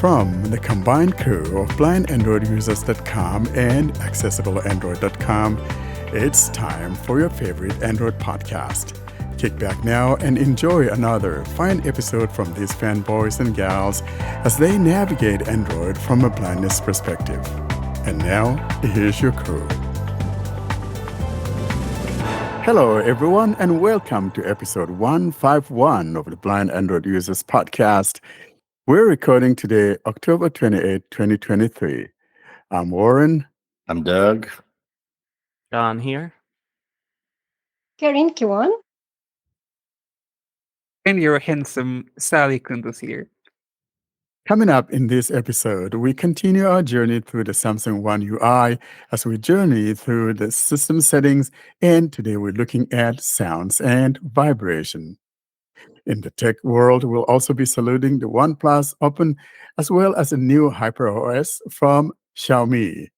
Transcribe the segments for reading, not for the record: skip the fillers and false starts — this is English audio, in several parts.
From the combined crew of blindandroidusers.com and accessibleandroid.com, it's time for your favorite Android podcast. Kick back now and enjoy another fine episode from these fanboys and gals as they navigate Android from a blindness perspective. And now, here's your crew. Hello, everyone, and welcome to episode 151 of the Blind Android Users podcast. We're recording today, October 28, 2023. I'm Warren. I'm Doug. John here. Karin Kiwan. And your handsome Sally Kundus here. Coming up in this episode, we continue our journey through the Samsung One UI as we journey through the system settings, and today we're looking at sounds and vibration. In the tech world, we'll also be saluting the OnePlus Open as well as a new HyperOS from Xiaomi.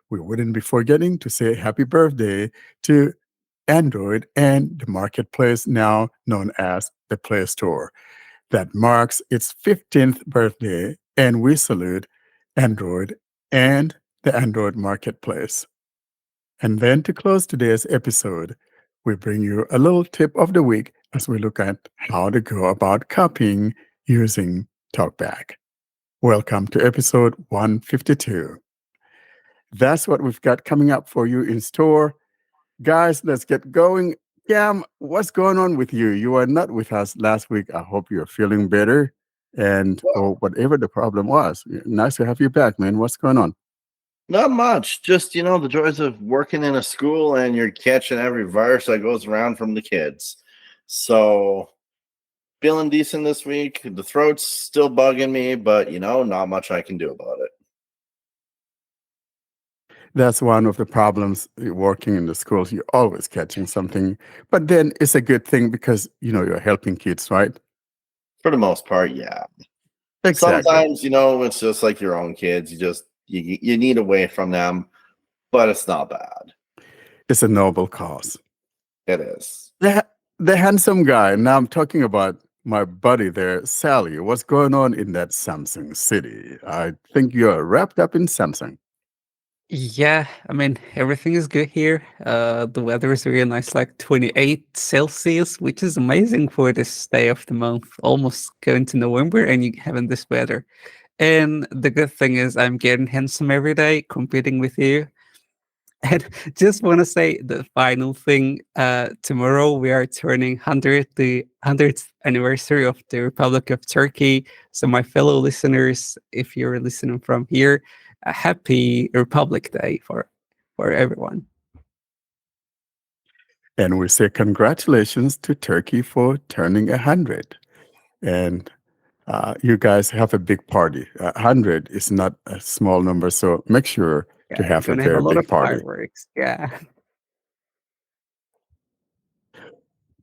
We wouldn't be forgetting to say happy birthday to Android and the marketplace now known as the Play Store. That marks its 15th birthday, and we salute Android and the Android marketplace. And then to close today's episode, we bring you a little tip of the week as we look at how to go about copying using Talkback. Welcome to episode 152. That's what we've got coming up for you in store. Guys, let's get going. Cam, what's going on with you? You were not with us last week. I hope you're feeling better. And whatever the problem was, nice to have you back, man. What's going on? Not much. Just, the joys of working in a school and you're catching every virus that goes around from the kids. So, feeling decent this week. The throat's still bugging me, but, not much I can do about it. That's one of the problems working in the schools. You're always catching something. But then it's a good thing because, you're helping kids, right? For the most part, yeah. Exactly. Sometimes, it's just like your own kids. You need away from them, but it's not bad. It's a noble cause. It is. The handsome guy. Now I'm talking about my buddy there, Sally. What's going on in that Samsung city? I think you're wrapped up in Samsung. Yeah, everything is good here. The weather is really nice, like 28 Celsius, which is amazing for this day of the month, almost going to November, and you having this weather. And the good thing is I'm getting handsome every day, competing with you. And just want to say the final thing, tomorrow we are turning the 100th anniversary of the Republic of Turkey. So my fellow listeners, if you're listening from here, a happy Republic Day for everyone. And we say congratulations to Turkey for turning 100. And you guys have a big party. 100 is not a small number, so make sure to have a very big party. Fireworks. Yeah.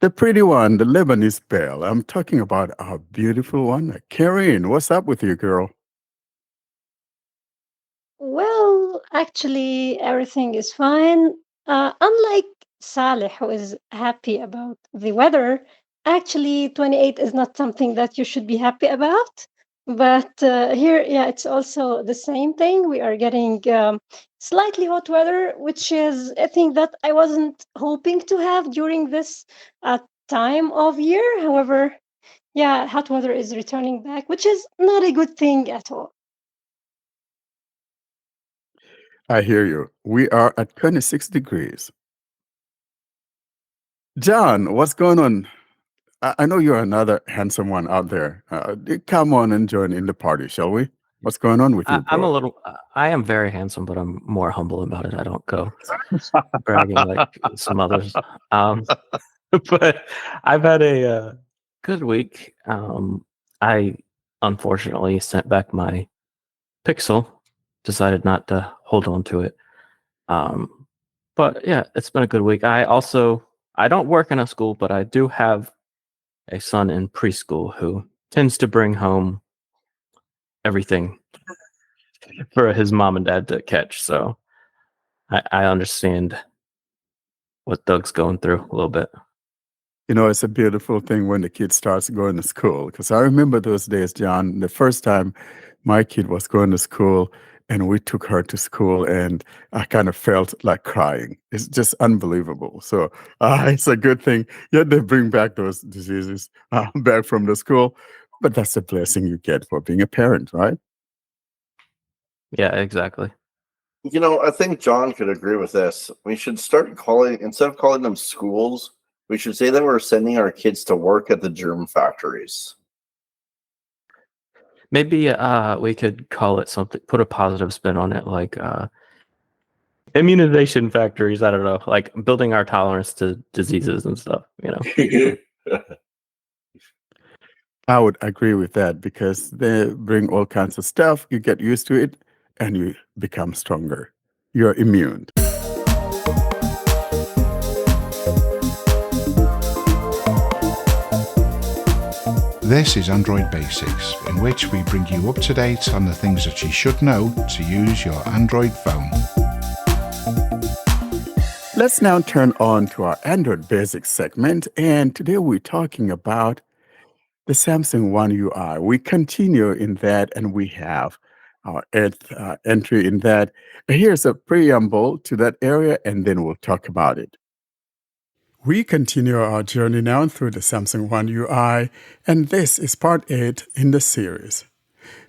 The pretty one, the Lebanese belle. I'm talking about our beautiful one. Karin, what's up with you, girl? Well, actually, everything is fine. Unlike Saleh, who is happy about the weather, actually, 28 is not something that you should be happy about. But here, yeah, it's also the same thing. We are getting slightly hot weather, which is a thing that I wasn't hoping to have during this time of year. However, yeah, hot weather is returning back, which is not a good thing at all. I hear you. We are at 26 degrees. John, what's going on? I know you're another handsome one out there. Come on and join in the party, shall we? What's going on with you, bro? I am very handsome, but I'm more humble about it. I don't go bragging like some others. But I've had a good week. I unfortunately sent back my Pixel, decided not to hold on to it. But yeah, it's been a good week. I don't work in a school, but I do have a son in preschool who tends to bring home everything for his mom and dad to catch. So I understand what Doug's going through a little bit. It's a beautiful thing when the kid starts going to school. Because I remember those days, John, the first time my kid was going to school and we took her to school and I kind of felt like crying. It's just unbelievable. So it's a good thing. Yet they bring back those diseases back from the school. But that's the blessing you get for being a parent, right? Yeah, exactly. I think John could agree with this. We should start calling, instead of calling them schools, we should say that we're sending our kids to work at the germ factories. Maybe we could call it something, put a positive spin on it, like immunization factories. I don't know, like building our tolerance to diseases and stuff, I would agree with that because they bring all kinds of stuff. You get used to it and you become stronger. You're immune. This is Android Basics, in which we bring you up to date on the things that you should know to use your Android phone. Let's now turn on to our Android Basics segment, and today we're talking about the Samsung One UI. We continue in that, and we have our eighth entry in that. Here's a preamble to that area, and then we'll talk about it. We continue our journey now through the Samsung One UI, and this is part 8 in the series.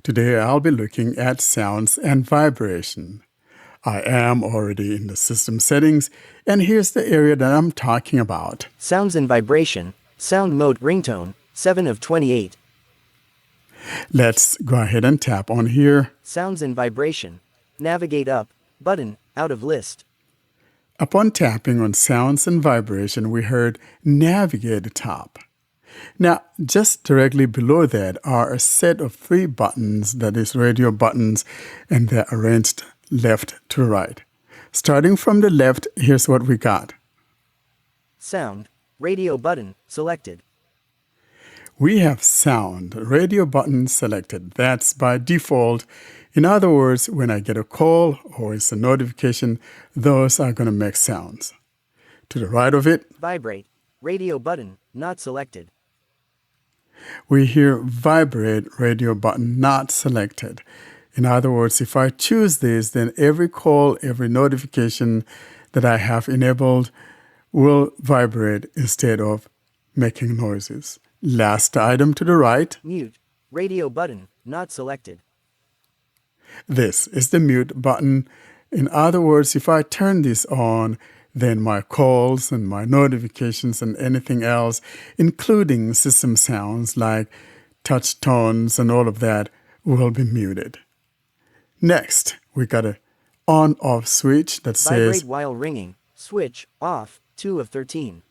Today I'll be looking at sounds and vibration. I am already in the system settings, and here's the area that I'm talking about. Sounds and vibration, sound mode ringtone, 7 of 28. Let's go ahead and tap on here. Sounds and vibration, navigate up, button, out of list. Upon tapping on sounds and vibration, we heard navigate top. Now, just directly below that are a set of 3 buttons, that is radio buttons, and they're arranged left to right. Starting from the left, here's what we got. Sound, radio button, selected. We have sound, radio button selected. That's by default. In other words, when I get a call or it's a notification, those are going to make sounds. To the right of it, Vibrate, radio button, not selected. we hear vibrate, radio button not selected. In other words, if I choose this, then every call, every notification that I have enabled will vibrate instead of making noises. Last item to the right, Mute, radio button, not selected. this is the mute button. In other words, if I turn this on, then my calls and my notifications and anything else, including system sounds like touch tones and all of that, will be muted. Next, we got a on-off switch that says Vibrate while ringing, switch, off, 2 of 13.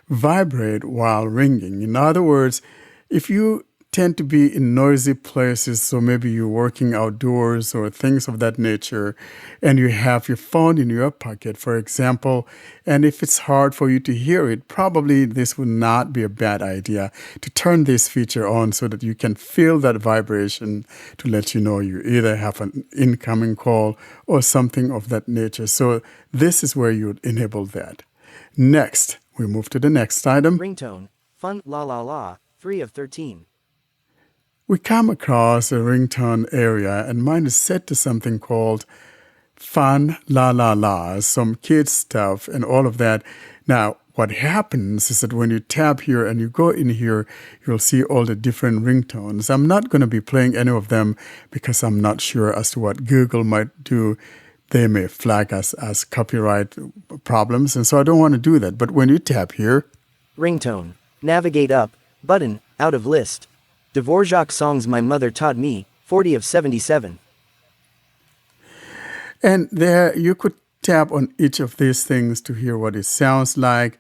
vibrate while ringing. In other words, if you tend to be in noisy places, so maybe you're working outdoors or things of that nature, and you have your phone in your pocket, for example, and if it's hard for you to hear it, probably this would not be a bad idea to turn this feature on so that you can feel that vibration to let you know you either have an incoming call or something of that nature. So this is where you would enable that. Next, we move to the next item. Ringtone, fun la la la, 3 of 13. We come across a ringtone area, and mine is set to something called Fun La La La, some kids stuff and all of that. Now, what happens is that when you tap here and you go in here, you'll see all the different ringtones. I'm not going to be playing any of them because I'm not sure as to what Google might do. They may flag us as copyright problems, and so I don't want to do that. But when you tap here, Ringtone, navigate up, button, out of list. Dvorak songs my mother taught me, 40 of 77. and there you could tap on each of these things to hear what it sounds like.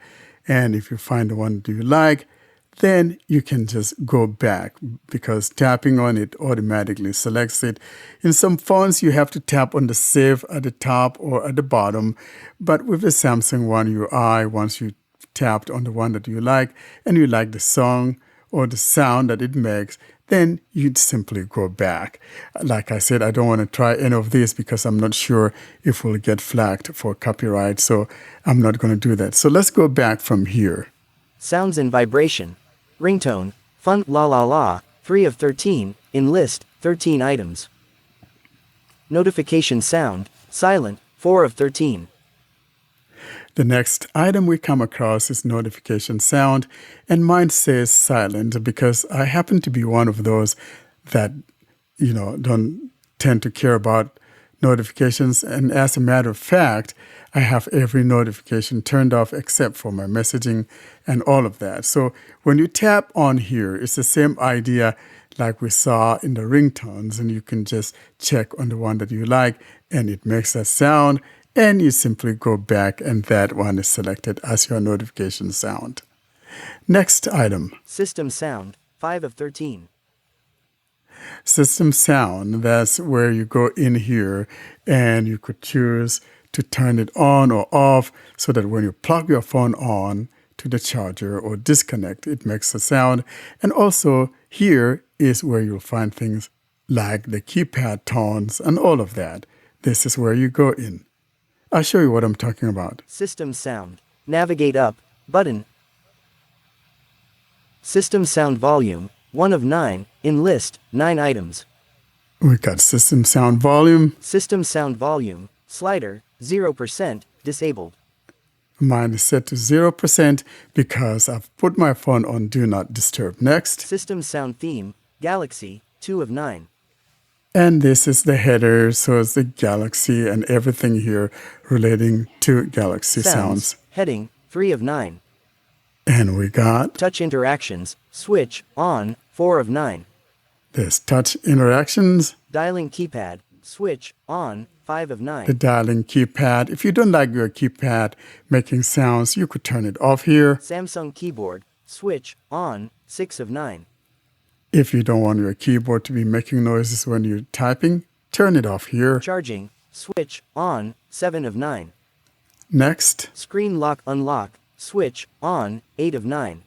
And if you find the one you like, then you can just go back because tapping on it automatically selects it. In some phones, you have to tap on the save at the top or at the bottom. But with the Samsung One UI, once you tapped on the one that you like and you like the song or the sound that it makes, then you'd simply go back. Like I said, I don't want to try any of this because I'm not sure if we'll get flagged for copyright, so I'm not going to do that. So let's go back from here. Sounds and vibration. Ringtone, fun la la la, 3 of 13, in list, 13 items. Notification sound, silent, 4 of 13. The next item we come across is notification sound, and mine says silent because I happen to be one of those that, don't tend to care about notifications. And as a matter of fact, I have every notification turned off except for my messaging and all of that. So when you tap on here, it's the same idea like we saw in the ringtones, and you can just check on the one that you like, and it makes that sound. And you simply go back and that one is selected as your notification sound. Next item. System sound, 5 of 13. System sound, that's where you go in here and you could choose to turn it on or off so that when you plug your phone on to the charger or disconnect, it makes a sound. And also here is where you'll find things like the keypad tones and all of that. This is where you go in. I'll show you what I'm talking about. System sound, navigate up, button. System sound volume, 1 of 9, in list, 9 items. We got system sound volume. System sound volume, slider, 0%, disabled. Mine is set to 0% because I've put my phone on Do Not Disturb. Next. System sound theme, Galaxy, 2 of 9. And this is the header, so it's the Galaxy and everything here relating to Galaxy sounds. Heading, 3 of 9. And we got Touch interactions, switch, on, 4 of 9. this touch interactions, Dialing keypad, switch, on, 5 of 9. the dialing keypad. If you don't like your keypad making sounds, you could turn it off here. Samsung keyboard, switch, on, 6 of 9. If you don't want your keyboard to be making noises when you're typing, turn it off here. Charging, switch, on, 7 of 9. Next, Screen lock unlock, switch, on, 8 of 9.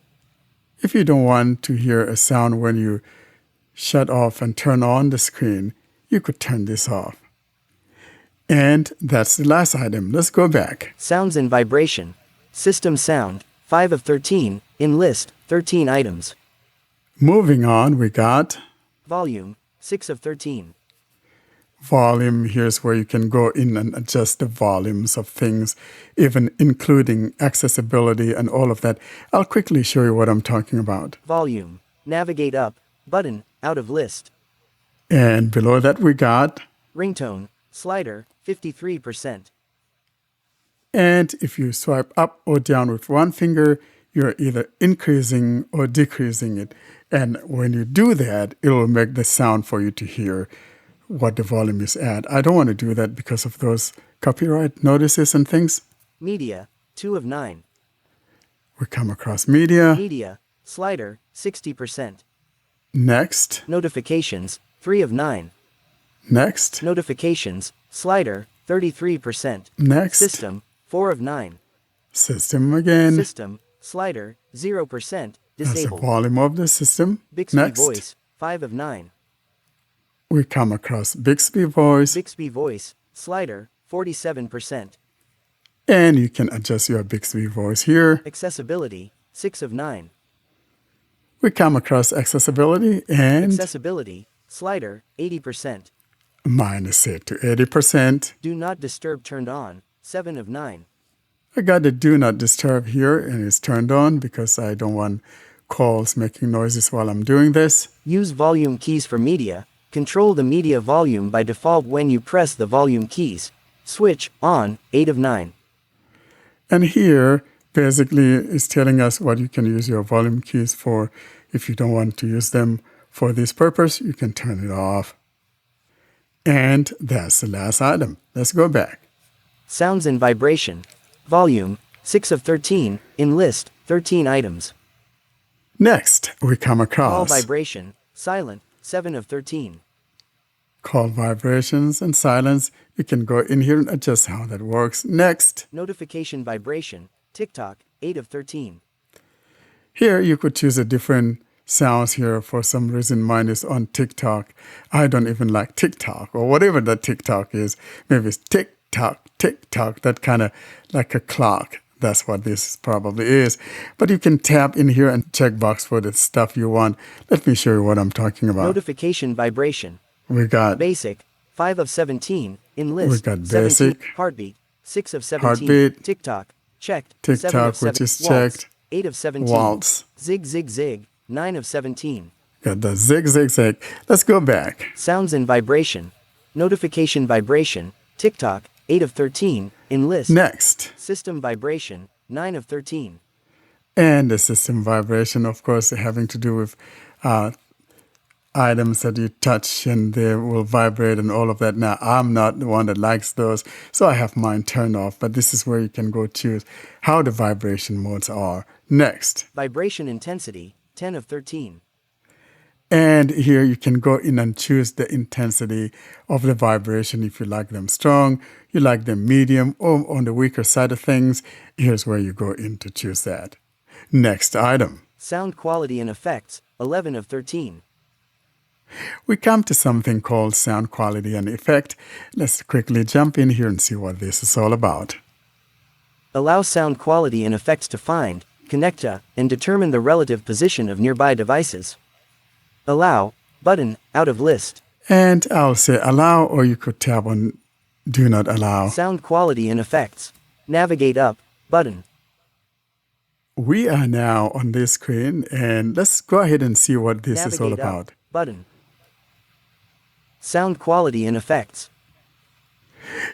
if you don't want to hear a sound when you shut off and turn on the screen, you could turn this off. And that's the last item. Let's go back. Sounds and vibration, system sound, 5 of 13, in list, 13 items. Moving on, we got Volume, 6 of 13. volume. Here's where you can go in and adjust the volumes of things, even including accessibility and all of that. I'll quickly show you what I'm talking about. Volume, navigate up, button, out of list. And below that, we got, Ringtone, slider, 53%. and if you swipe up or down with one finger, you're either increasing or decreasing it. And when you do that, it will make the sound for you to hear what the volume is at. I don't want to do that because of those copyright notices and things. Media, 2 of 9. We come across media. Media, slider, 60%. Next, Notifications, 3 of 9. next, Notifications, slider, 33%. next. System, 4 of 9. System again. System, slider, 0%, That's the disabled. volume of the system. Bixby Next, voice, 5 of 9. we come across Bixby voice. Bixby voice, slider, 47%. And you can adjust your Bixby voice here. Accessibility, 6 of 9. We come across accessibility and Accessibility, slider, 80%. mine is set to 80%. Do not disturb turned on, 7 of 9. I got the do not disturb here and it's turned on because I don't want calls making noises while I'm doing this. Use volume keys for media. Control the media volume by default when you press the volume keys. Switch, on, 8 of 9. And here, basically, it's telling us what you can use your volume keys for. If you don't want to use them for this purpose, you can turn it off. And that's the last item. Let's go back. Sounds and vibration. Volume, 6 of 13, in list, 13 items. Next, we come Call across vibration, silent, 7 of 13. call vibrations and silence. You can go in here and adjust how that works. Next, Notification vibration, TikTok, 8 of 13. here you could choose a different sounds here. For some reason, mine is on TikTok. I don't even like TikTok or whatever that TikTok is. Maybe it's TikTok, TikTok, that kind of like a clock. That's what this probably is. But you can tap in here and check box for the stuff you want. Let me show you what I'm talking about. Notification vibration, We got Basic, 5 of 17. Enlist, got 17. basic. Heartbeat, 6 of 17. Heartbeat. TikTok, checked, 7 of TikTok, 7. which is Waltz, checked. 8 of 17. Waltz. Zig, zig, zig, 9 of 17. Got the zig, zig, zig. Let's go back. Sounds and vibration, notification vibration, TikTok, 8 of 13. Enlist, Next. system vibration, 9 of 13. And the system vibration, of course, having to do with items that you touch and they will vibrate and all of that. Now, I'm not the one that likes those, so I have mine turned off, but this is where you can go choose how the vibration modes are. Next. Vibration intensity, 10 of 13. And here you can go in and choose the intensity of the vibration. If you like them strong, you like them medium, or on the weaker side of things, here's where you go in to choose that. Next item. Sound quality and effects, 11 of 13. We come to something called sound quality and effect. Let's quickly jump in here and see what this is all about. Allow sound quality and effects to find, connect to, and determine the relative position of nearby devices. Allow, button, out of list. And I'll say allow, or you could tap on do not allow. Sound quality and effects. Navigate up, button. We are now on this screen, and let's go ahead and see what this is all Navigate up, about. button. Sound quality and effects.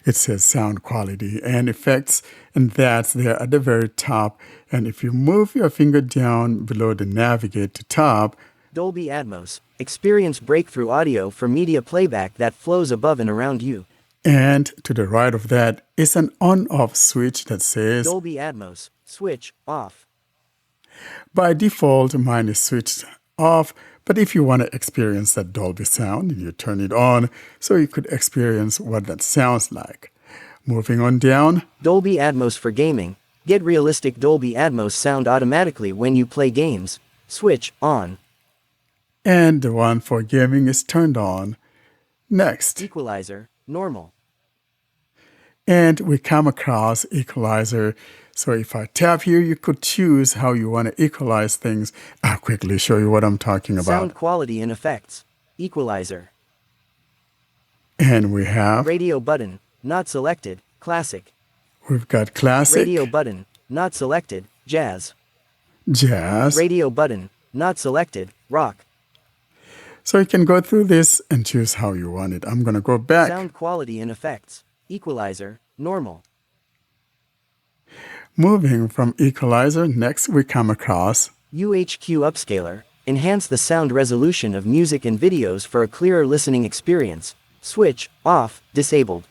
It says sound quality and effects, and that's there at the very top. And if you move your finger down below the navigate to top, Dolby Atmos. Experience breakthrough audio for media playback that flows above and around you. and to the right of that is an on-off switch that says, Dolby Atmos. Switch off. by default, mine is switched off, but if you want to experience that Dolby sound, you turn it on so you could experience what that sounds like. Moving on down, Dolby Atmos for gaming. Get realistic Dolby Atmos sound automatically when you play games. Switch on. and the one for gaming is turned on. Next, Equalizer. Normal. and we come across equalizer. So if I tap here, you could choose how you want to equalize things. I'll quickly show you what I'm talking about. Sound quality and effects. Equalizer. And we have, Radio button. Not selected. Classic. we've got classic, Radio button. Not selected. Jazz. jazz. Radio button. Not selected. Rock. So you can go through this and choose how you want it. I'm going to go back. Sound quality and effects. Equalizer. Normal. Moving from equalizer, next we come across UHQ upscaler. Enhance the sound resolution of music and videos for a clearer listening experience. Switch off. Disabled.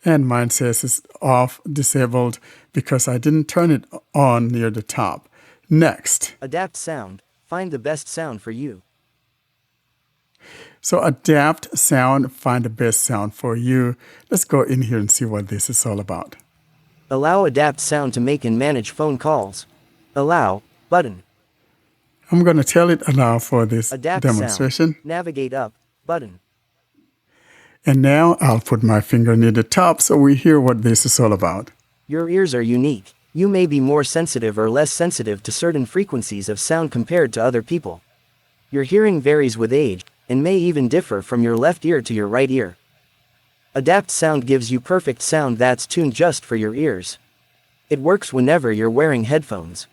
and mine says it's off, disabled, because I didn't turn it on near the top. Next, Adapt sound. Find the best sound for you. so adapt sound, find the best sound for you. Let's go in here and see what this is all about. Allow Adapt sound to make and manage phone calls. Allow button. I'm going to tell it allow for this Adapt demonstration. sound. Navigate up button. And now I'll put my finger near the top so we hear what this is all about. Your ears are unique. You may be more sensitive or less sensitive to certain frequencies of sound compared to other people. Your hearing varies with age and may even differ from your left ear to your right ear. Adapt sound gives you perfect sound that's tuned just for your ears. It works whenever you're wearing headphones.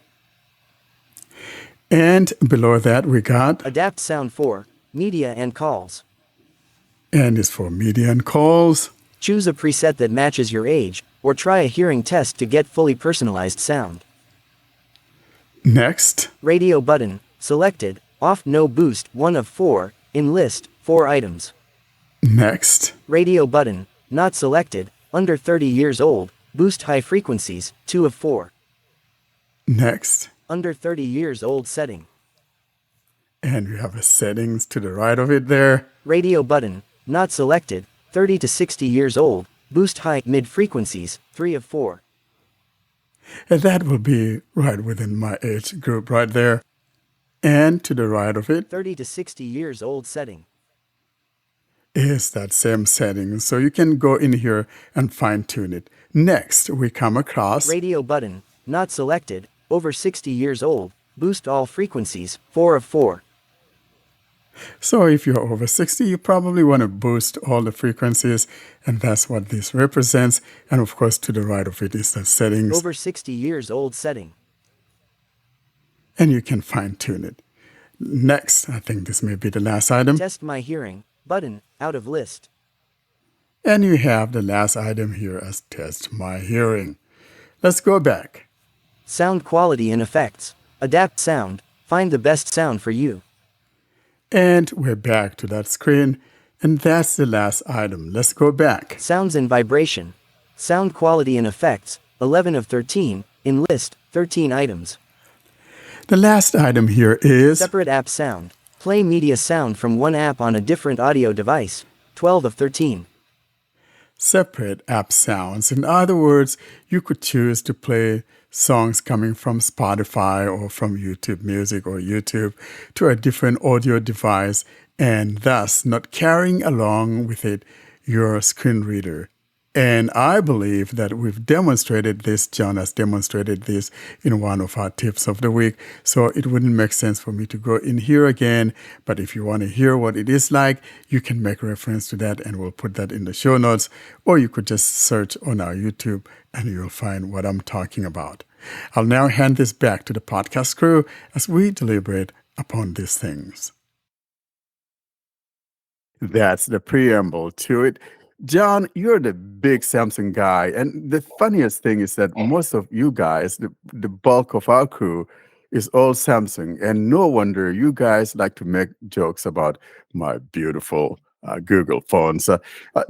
And below that we got, Adapt sound for media and calls. and is for media and calls. Choose a preset that matches your age, or try a hearing test to get fully personalized sound. Next, Radio button, selected, off no boost, 1 of 4, in list, 4 items. next, Radio button, not selected, under 30 years old, boost high frequencies, 2 of 4. next. Under 30 years old setting. And we have a settings to the right of it there. Radio button, not selected, 30 to 60 years old, boost high mid frequencies, 3 of 4. And that will be right within my age group right there. And to the right of it 30 to 60 years old setting. is that same setting. So you can go in here and fine tune it. Next, we come across Radio button, not selected, over 60 years old, boost all frequencies, 4 of 4. So if you're over 60, you probably want to boost all the frequencies, and that's what this represents. And of course, to the right of it is the settings, Over 60 years old setting. and you can fine tune it. Next, I think this may be the last item. Test my hearing. Button. Out of list. And you have the last item here as test my hearing. Let's go back. Sound quality and effects. Adapt sound. Find the best sound for you. And we're back to that screen. And that's the last item. Let's go back. Sounds and vibration. Sound quality and effects. 11 of 13. In list. 13 items. The last item here is Separate app sound. Play media sound from one app on a different audio device. 12 of 13. separate app sounds. In other words, you could choose to play songs coming from Spotify or from YouTube Music or YouTube to a different audio device and thus not carrying along with it your screen reader. And I believe that we've demonstrated this, John has demonstrated this in one of our tips of the week. So it wouldn't make sense for me to go in here again. But if you want to hear what it is like, you can make reference to that and we'll put that in the show notes. Or you could just search on our YouTube and you'll find what I'm talking about. I'll now hand this back to the podcast crew as we deliberate upon these things. That's the preamble to it. John, you're the big Samsung guy. And the funniest thing is that most of you guys, the bulk of our crew, is all Samsung. And no wonder you guys like to make jokes about my beautiful Google phones.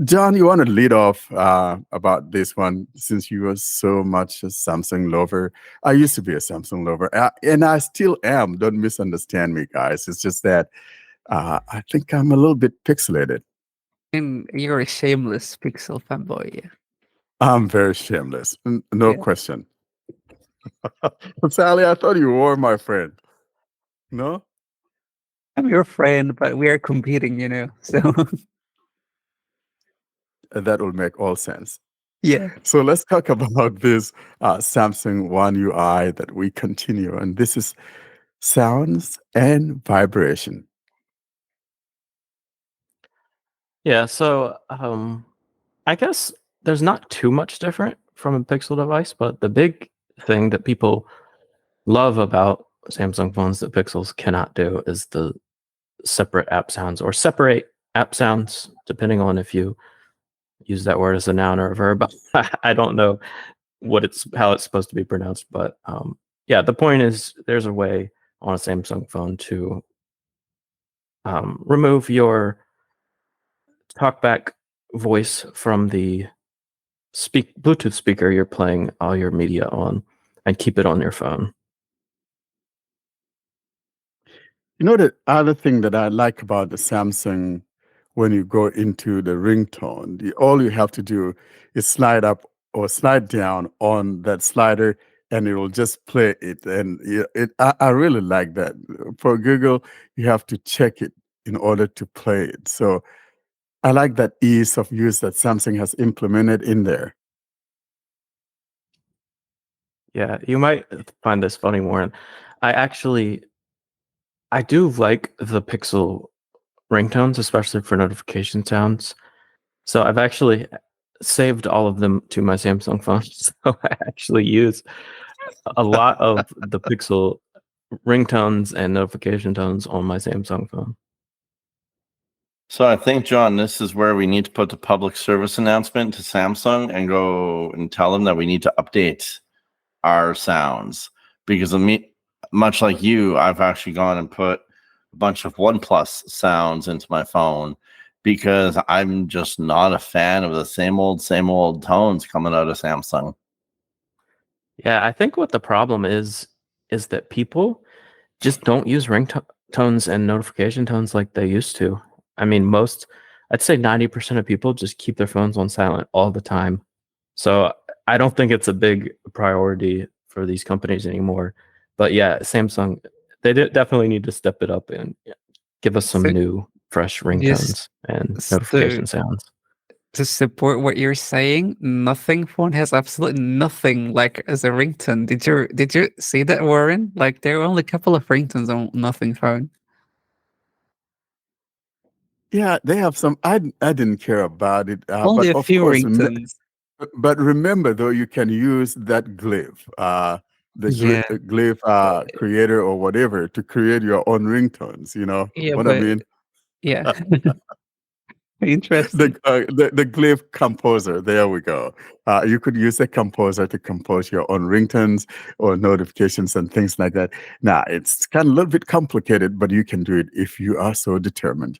John, you want to lead off about this one since you are so much a Samsung lover. I used to be a Samsung lover, and I still am. Don't misunderstand me, guys. It's just that I think I'm a little bit pixelated. And you're a shameless Pixel fanboy, yeah. I'm very shameless. No Yeah. question. Sally, I thought you were my friend. No? I'm your friend, but we are competing, So That will make all sense. yeah. So let's talk about this Samsung One UI that we continue. And this is sounds and vibration. Yeah, so I guess there's not too much different from a Pixel device, but the big thing that people love about Samsung phones that Pixels cannot do is the separate app sounds or separate app sounds, depending on if you use that word as a noun or a verb. I don't know how it's supposed to be pronounced, but yeah, the point is there's a way on a Samsung phone to remove your Talkback voice from the Bluetooth speaker you're playing all your media on and keep it on your phone. You know, the other thing that I like about the Samsung, when you go into the ringtone, all you have to do is slide up or slide down on that slider and it will just play it. And I really like that. For Google, you have to check it in order to play it. So I like that ease of use that Samsung has implemented in there. Yeah, you might find this funny, Warren. I do like the Pixel ringtones, especially for notification sounds. So I've actually saved all of them to my Samsung phone. So I actually use a lot of the Pixel ringtones and notification tones on my Samsung phone. So I think, John, this is where we need to put the public service announcement to Samsung and go and tell them that we need to update our sounds. Because of me, much like you, I've actually gone and put a bunch of OnePlus sounds into my phone because I'm just not a fan of the same old tones coming out of Samsung. Yeah, I think what the problem is that people just don't use ringtones and notification tones like they used to. I mean, I'd say 90% of people just keep their phones on silent all the time. So I don't think it's a big priority for these companies anymore. But yeah, Samsung, they definitely need to step it up and give us some new, fresh ringtones and notification sounds. To support what you're saying, nothing phone has absolutely nothing like as a ringtone. Did you see that, Warren? Like there are only a couple of ringtones on nothing phone. Yeah, they have some. I didn't care about it, Only but a of few course, ringtones. but remember though, you can use that glyph, Yeah, glyph creator or whatever to create your own ringtones. You know yeah, what I but mean? yeah, interesting. The glyph composer. There we go. You could use a composer to compose your own ringtones or notifications and things like that. Now it's kind of a little bit complicated, but you can do it if you are so determined.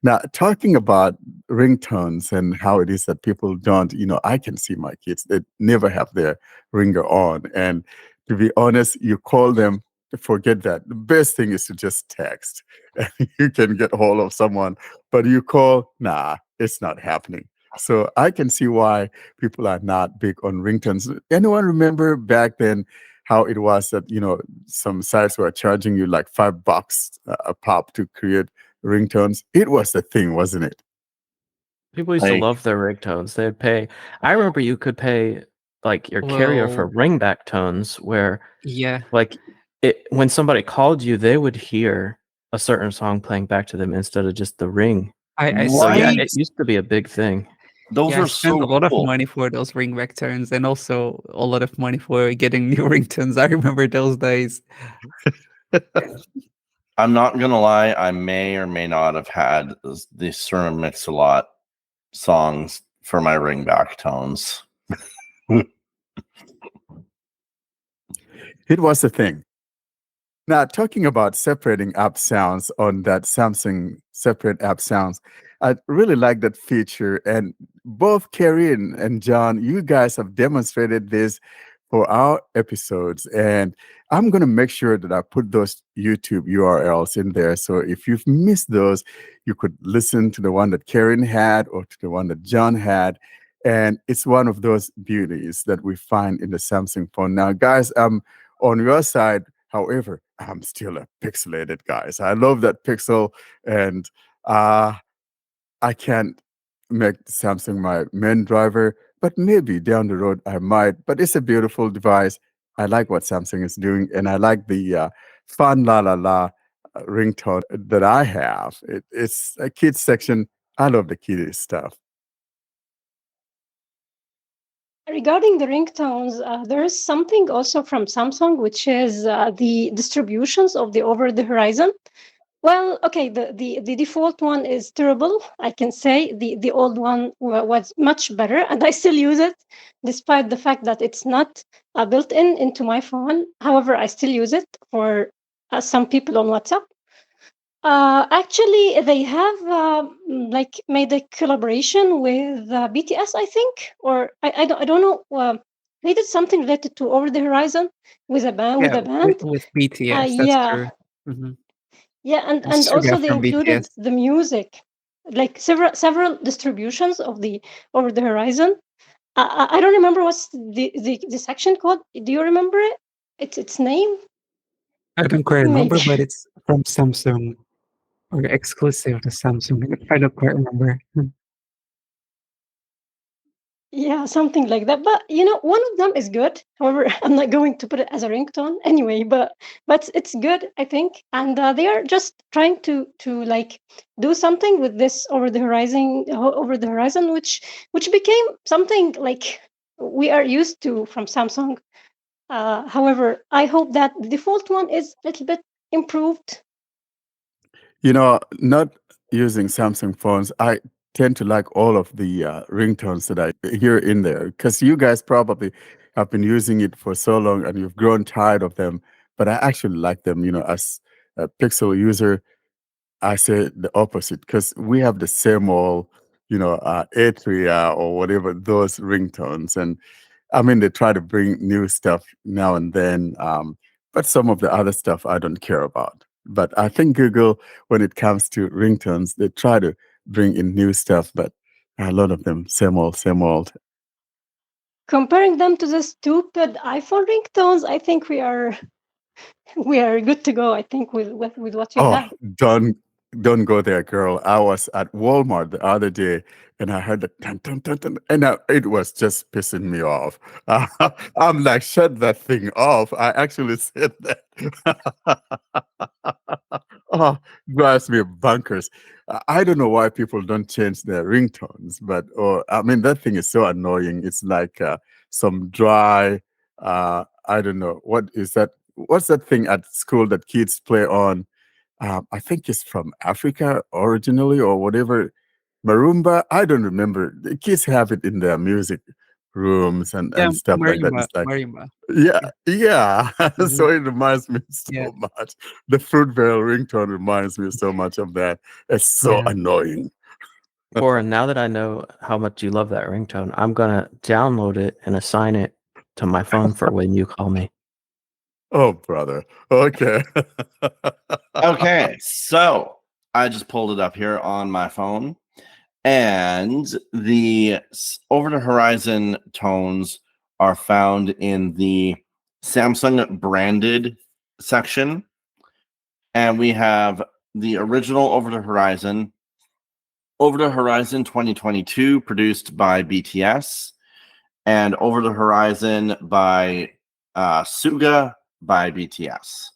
Now, talking about ringtones and how it is that people don't, I can see my kids, they never have their ringer on. And to be honest, you call them, forget that. The best thing is to just text. And you can get hold of someone, but you call, nah, it's not happening. So I can see why people are not big on ringtones. Anyone remember back then how it was that, some sites were charging you like $5 a pop to create ringtones? It was the thing, wasn't it? People used to Like, love their ringtones. They'd pay. I remember you could pay like your carrier for Well, ringback tones, where yeah, like when somebody called you, they would hear a certain song playing back to them instead of just the ring. I So yeah, right? it spent used to be a big thing. Those yeah, I are spent a so lot of cool. money for those ring ringtones and also a lot of money for getting new ringtones. I remember those days. I'm not gonna lie, I may or may not have had the Cerna Mix-a-Lot songs for my ringback tones. It was the thing. Now, talking about separating app sounds on that Samsung separate app sounds, I really like that feature. And both Karin and John, you guys have demonstrated this for our episodes. And I'm going to make sure that I put those YouTube URLs in there. So if you've missed those, you could listen to the one that Karin had or to the one that John had. And it's one of those beauties that we find in the Samsung phone. Now, guys, on your side, however, I'm still a pixelated guy. So I love that pixel, and uh, I can't make Samsung my main driver, but maybe down the road I might. But it's a beautiful device. I like what Samsung is doing, and I like the fun la la la ringtone that I have. It's a kids section. I love the kids stuff. Regarding the ringtones, there is something also from Samsung, which is the distributions of the over the horizon. Well, okay, the default one is terrible. I can say the old one was much better, and I still use it, despite the fact that it's not built into my phone. However, I still use it for some people on WhatsApp. Actually, they have like made a collaboration with BTS, I think, or I don't know. They did something related to Over the Horizon with a band. Yeah, With a band, with BTS, that's yeah, true. Mhm. yeah, and Suga also they from included BTS. the music, like several distributions of the Over the Horizon. I don't remember what's the section called. Do you remember it? Its name, I don't quite remember, maybe. but it's from Samsung or exclusive to Samsung. I don't quite remember. Yeah, something like that. But one of them is good. However, I'm not going to put it as a ringtone anyway. But it's good, I think. And they are just trying to like do something with this over the horizon, which became something like we are used to from Samsung. However, I hope that the default one is a little bit improved. Not using Samsung phones, I tend to like all of the ringtones that I hear in there because you guys probably have been using it for so long and you've grown tired of them. But I actually like them, as a Pixel user. I say the opposite because we have the same old, Atria or whatever, those ringtones. And I mean, they try to bring new stuff now and then, but some of the other stuff I don't care about. But I think Google, when it comes to ringtones, they try to bring in new stuff, but a lot of them, same old, same old. Comparing them to the stupid iPhone ringtones, I think we are good to go. I think with what you Oh, have. don't go there, girl. I was at Walmart the other day and I heard the dun, dun, dun, dun, and it was just pissing me off. I'm like, shut that thing off. I actually said that. Oh, drives me bonkers. I don't know why people don't change their ringtones, but or I mean that thing is so annoying. It's like some dry. I don't know what is that. What's that thing at school that kids play on? I think it's from Africa originally or whatever. Marimba. I don't remember. The kids have it in their music rooms Yeah, and stuff like that. marimba, It's like marimba. yeah, Yeah. yeah. Mhm. So it reminds me Yeah. so much. The Fruitvale ringtone reminds me so much of that. It's so Yeah. annoying. Or now that I know how much you love that ringtone, I'm gonna download it and assign it to my phone for when you call me. Oh, brother. Okay. Okay, so I just pulled it up here on my phone, and the over the horizon tones are found in the Samsung branded section, and we have the original Over the Horizon 2022, produced by BTS, and Over the Horizon by Suga by BTS.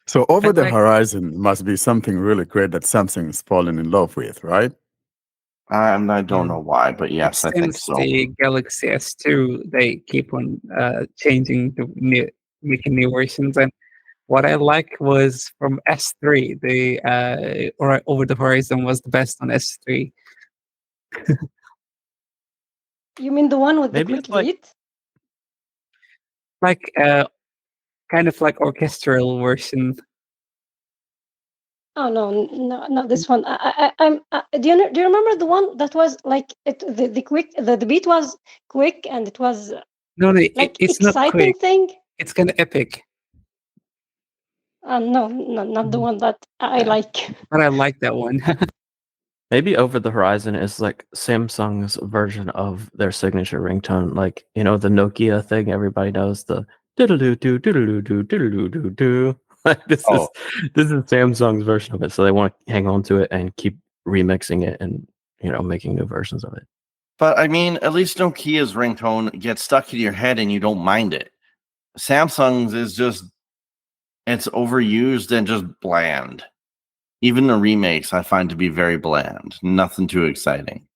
So I over the like horizon must be something really great that Samsung is falling in love with, right? I don't Yeah. know why, but it yes, I think seems so. the Galaxy S2 they keep on changing the new, making new versions, and what I like was from S3. The or Over the Horizon was the best on S3. You mean the one with the Maybe quick it's like lead? Like kind of like orchestral version. Oh no, no, not this one. I'm. Do you remember the one that was like the quick the beat was quick and it was No, no, like it's not exciting quick. thing? It's kind of epic, No, not the one that I yeah. like. But I like that one. maybe Over the Horizon is like Samsung's version of their signature ringtone, like the Nokia thing everybody knows, the doodle doo doodle doo doodle doo doo. Like this Oh, is Samsung's version of it, so they want to hang on to it and keep remixing it and making new versions of it. but I mean, at least Nokia's ringtone gets stuck in your head and you don't mind it. Samsung's is just, it's overused and just bland. Even the remakes I find to be very bland. Nothing too exciting.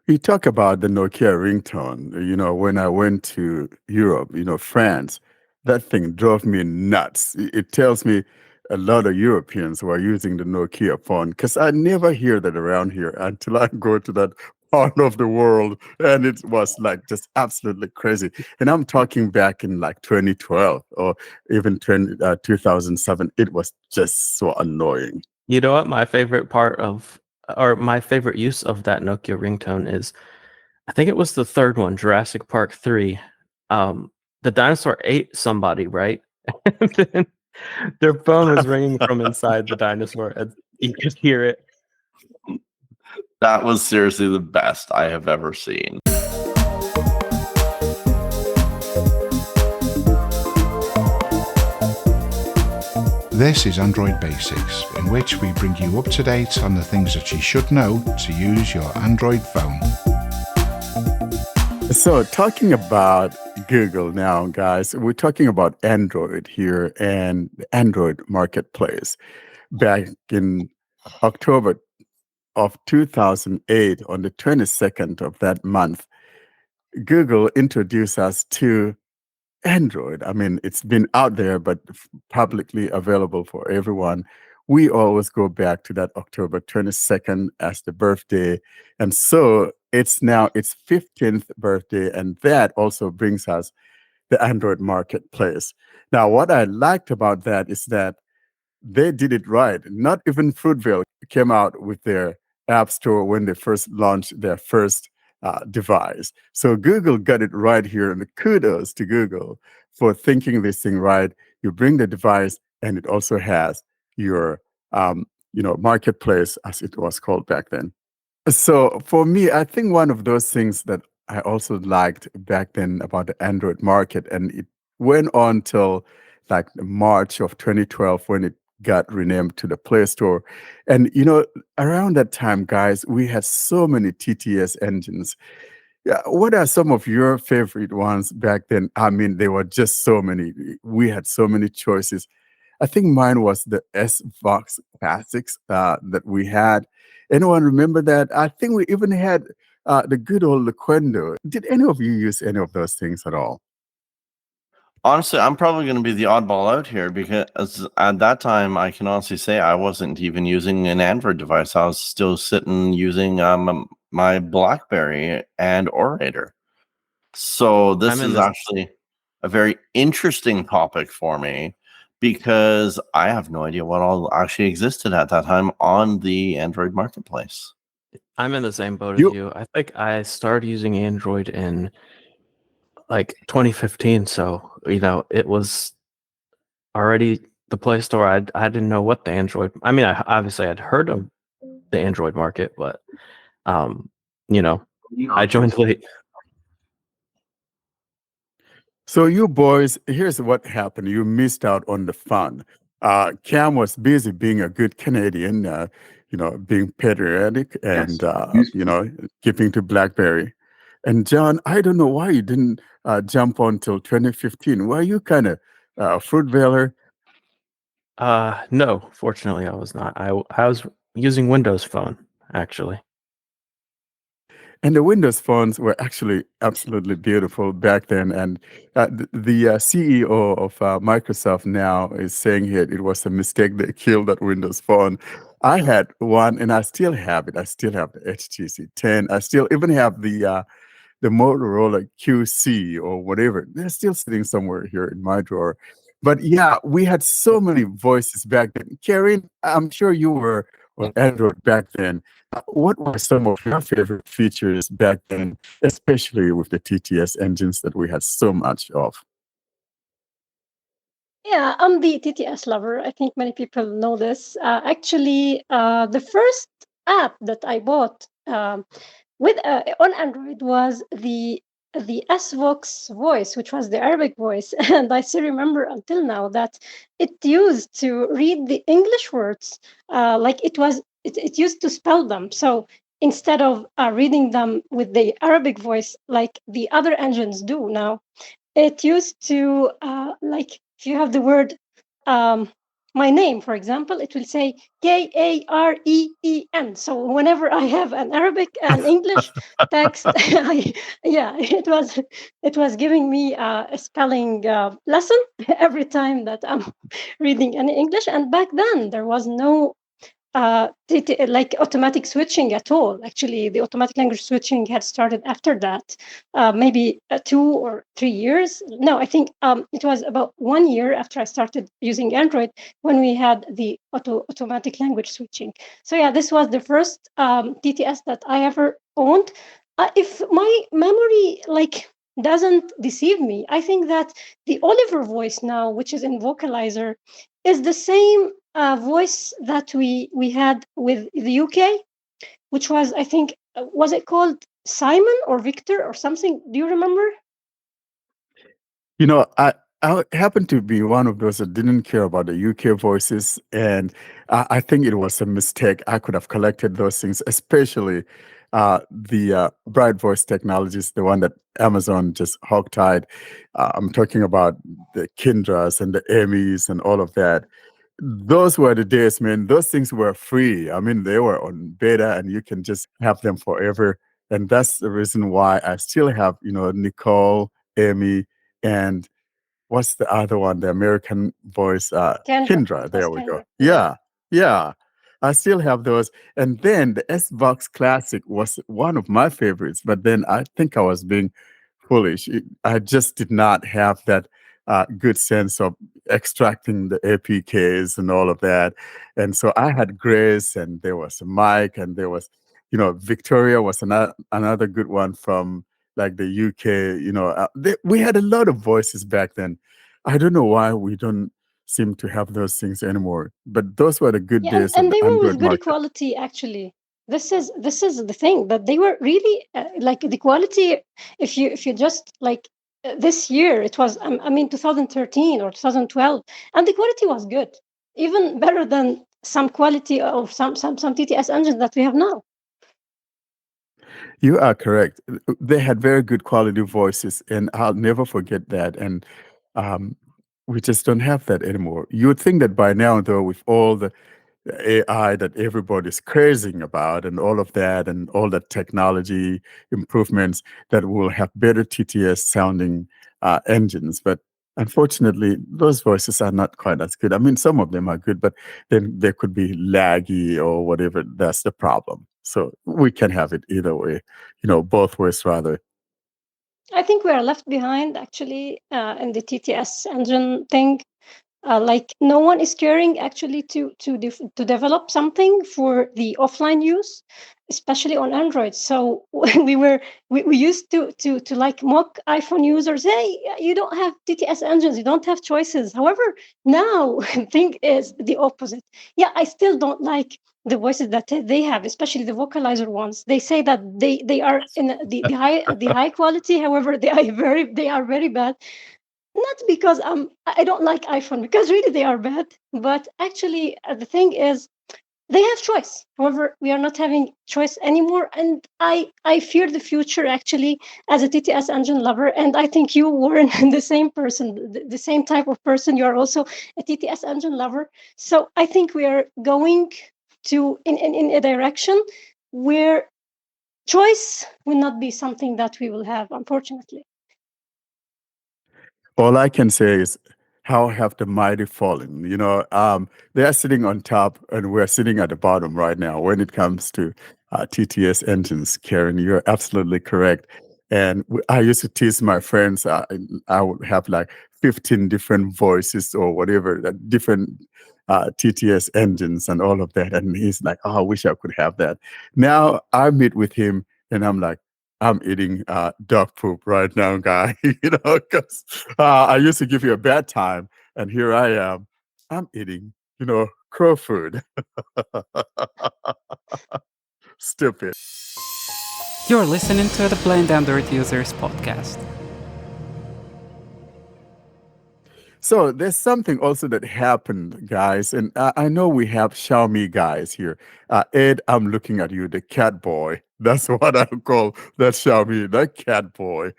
You talk about the Nokia ringtone. When I went to Europe, France, that thing drove me nuts. It tells me a lot of Europeans were using the Nokia phone because I never hear that around here until I go to that part of the world. And it was like just absolutely crazy. And I'm talking back in like 2012 or even 2007. It was just so annoying. You know what? My favorite part of, or my favorite use of that Nokia ringtone is, I think it was the third one, Jurassic Park 3. The dinosaur ate somebody, right? And then their phone was ringing from inside the dinosaur, and you could hear it. That was seriously the best I have ever seen. This is Android Basics, in which we bring you up to date on the things that you should know to use your Android phone. So, talking about Google now, guys, we're talking about Android here and the Android marketplace. Back in October of 2008, on the 22nd of that month, Google introduced us to Android. I mean, it's been out there, but publicly available for everyone. We always go back to that October 22nd as the birthday. And so it's now its 15th birthday. And that also brings us the Android marketplace. Now, what I liked about that is that they did it right. Not even Fruitvale came out with their app store when they first launched their first device. So Google got it right here, and kudos to Google for thinking this thing right. You bring the device, and it also has your, marketplace, as it was called back then. So for me, I think one of those things that I also liked back then about the Android market, and it went on till like March of 2012 when it got renamed to the Play Store. And around that time, guys, we had so many TTS engines. Yeah, what are some of your favorite ones back then? I mean, there were just so many. We had so many choices. I think mine was the S Vox Classics that we had. Anyone remember that? I think we even had the good old Loquendo. Did any of you use any of those things at all? Honestly, I'm probably going to be the oddball out here because at that time, I can honestly say I wasn't even using an Android device. I was still sitting using my BlackBerry and Orator. So I'm this in is this. actually a very interesting topic for me because I have no idea what all actually existed at that time on the Android marketplace. I'm in the same boat as You you. I think I started using Android in like 2015, so it was already the Play Store. I didn't know what the Android. I mean, I obviously I'd heard of the Android market, but um, you know, I joined late. So you boys, here's what happened. You missed out on the fun. Cam was busy being a good Canadian, being patriotic and giving to BlackBerry. And John, I don't know why you didn't jump on till 2015. Were you kind of fruit veiler? No, fortunately, I was not. I was using Windows Phone actually. And the Windows phones were actually absolutely beautiful back then. And the CEO of Microsoft now is saying here it was a mistake they killed that Windows phone. I had one, and I still have it. I still have the HTC 10. I still even have the Motorola QC or whatever. They're still sitting somewhere here in my drawer. But yeah, we had so many voices back then. Karen, I'm sure you were on Android back then. What were some of your favorite features back then, especially with the TTS engines that we had so much of? Yeah, I'm the TTS lover. I think many people know this. Actually, the first app that I bought with on Android was the SVOX voice, which was the Arabic voice, and I still remember until now that it used to read the English words like it used to spell them. So instead of reading them with the Arabic voice like the other engines do now, it used to like if you have the word um, my name, for example, it will say Kareen. So whenever I have an Arabic and English text, yeah, it was giving me a spelling lesson every time that I'm reading any English. And back then there was no like automatic switching at all. Actually, the automatic language switching had started after that, maybe 2 or 3 years. No, I think it was about 1 year after I started using Android when we had the automatic language switching. So yeah, this was the first TTS that I ever owned. If my memory doesn't deceive me, I think that the Oliver voice now, which is in Vocalizer, is the same voice that we had with the UK, which was, I think, was it called Simon or Victor or something? Do you remember? You know, I happen to be one of those that didn't care about the UK voices, and I think it was a mistake. I could have collected those things, especially the Bright Voice Technologies, the one that Amazon just hogtied. I'm talking about the Kindras and the Emmys and all of that. Those were the days, man. Those things were free. I mean, they were on beta, and you can just have them forever. And that's the reason why I still have, Nicole, Emmy, and what's the other one? The American voice, Kendra. Kindra. It was There we go. Kendra. Yeah. Yeah, yeah. I still have those. And then the S Box Classic was one of my favorites, but then I think I was being foolish. I just did not have that good sense of extracting the APKs and all of that. And so I had Grace, and there was Mike, and there was, Victoria was another good one from like the UK. We had a lot of voices back then. I don't know why we don't seem to have those things anymore. But those were the good Yeah, and, days of and the they were with Android good market. quality actually. This is the thing that they were really like the quality. If you just like this year, it was I mean 2013 or 2012, and the quality was good, even better than some quality of some TTS engines that we have now. You are correct. They had very good quality voices, and I'll never forget that. And um, we just don't have that anymore. You would think that by now, though, with all the AI that everybody's crazing about and all of that and all the technology improvements, that will have better TTS sounding engines. But unfortunately, those voices are not quite as good. I mean, some of them are good, but then they could be laggy or whatever. That's the problem. So we can have it either way, both ways rather. I think we are left behind actually in the TTS engine thing. Like no one is caring actually to develop something for the offline use, especially on Android. So we used to like mock iPhone users. Hey, you don't have TTS engines, you don't have choices. However, now thing is the opposite. Yeah, I still don't like the voices that they have, especially the vocalizer ones. They say that they are in the high quality. However, they are very bad, not because I don't like iPhone, because really they are bad, but actually the thing is they have choice. However, we are not having choice anymore, and I fear the future actually as a TTS engine lover, and I think you, Warren, the same person, the same type of person. You are also a TTS engine lover, so I think we are going to in a direction where choice will not be something that we will have, unfortunately. All I can say is, how have the mighty fallen? They are sitting on top, and we're sitting at the bottom right now when it comes to TTS engines. Karen, you're absolutely correct. And I used to tease my friends. I would have like 15 different voices or whatever, different TTS engines and all of that. And he's like, "Oh, I wish I could have that." Now I meet with him, and I'm like, I'm eating dog poop right now, guy. Because I used to give you a bad time, and here I am. I'm eating, crow food. Stupid. You're listening to the Blind Android Users podcast. So there's something also that happened, guys, and I know we have Xiaomi guys here. Ed, I'm looking at you, the cat boy. That's what I call that Xiaomi, the cat boy.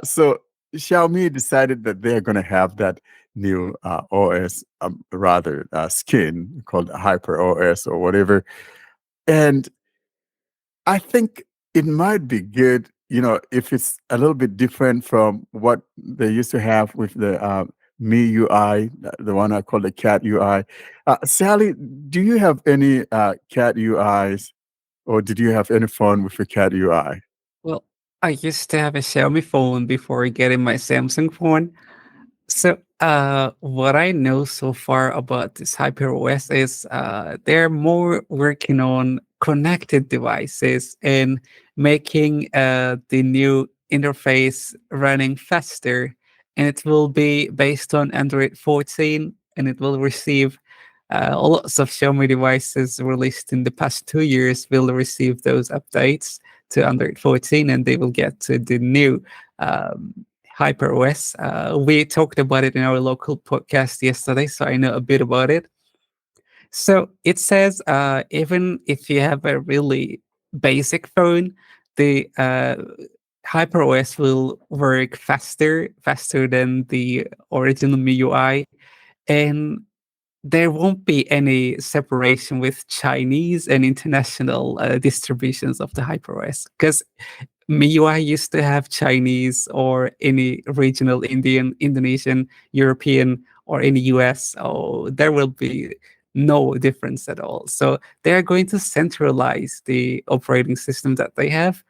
So Xiaomi decided that they're going to have that new OS, rather skin called HyperOS or whatever, and I think it might be good, if it's a little bit different from what they used to have with the Me UI, the one I call the Cat UI. Sally, do you have any Cat UIs, or did you have any fun with the Cat UI? Well, I used to have a Xiaomi phone before getting my Samsung phone. So, what I know so far about this HyperOS is they're more working on connected devices and making the new interface running faster. And it will be based on Android 14, and it will receive lots of Xiaomi devices released in the past 2 years will receive those updates to Android 14, and they will get to the new HyperOS. We talked about it in our local podcast yesterday, so I know a bit about it. So it says even if you have a really basic phone, the HyperOS will work faster than the original MIUI, and there won't be any separation with Chinese and international distributions of the HyperOS, because MIUI used to have Chinese or any regional Indian, Indonesian, European, or any US. Oh, there will be no difference at all. So they're going to centralize the operating system that they have,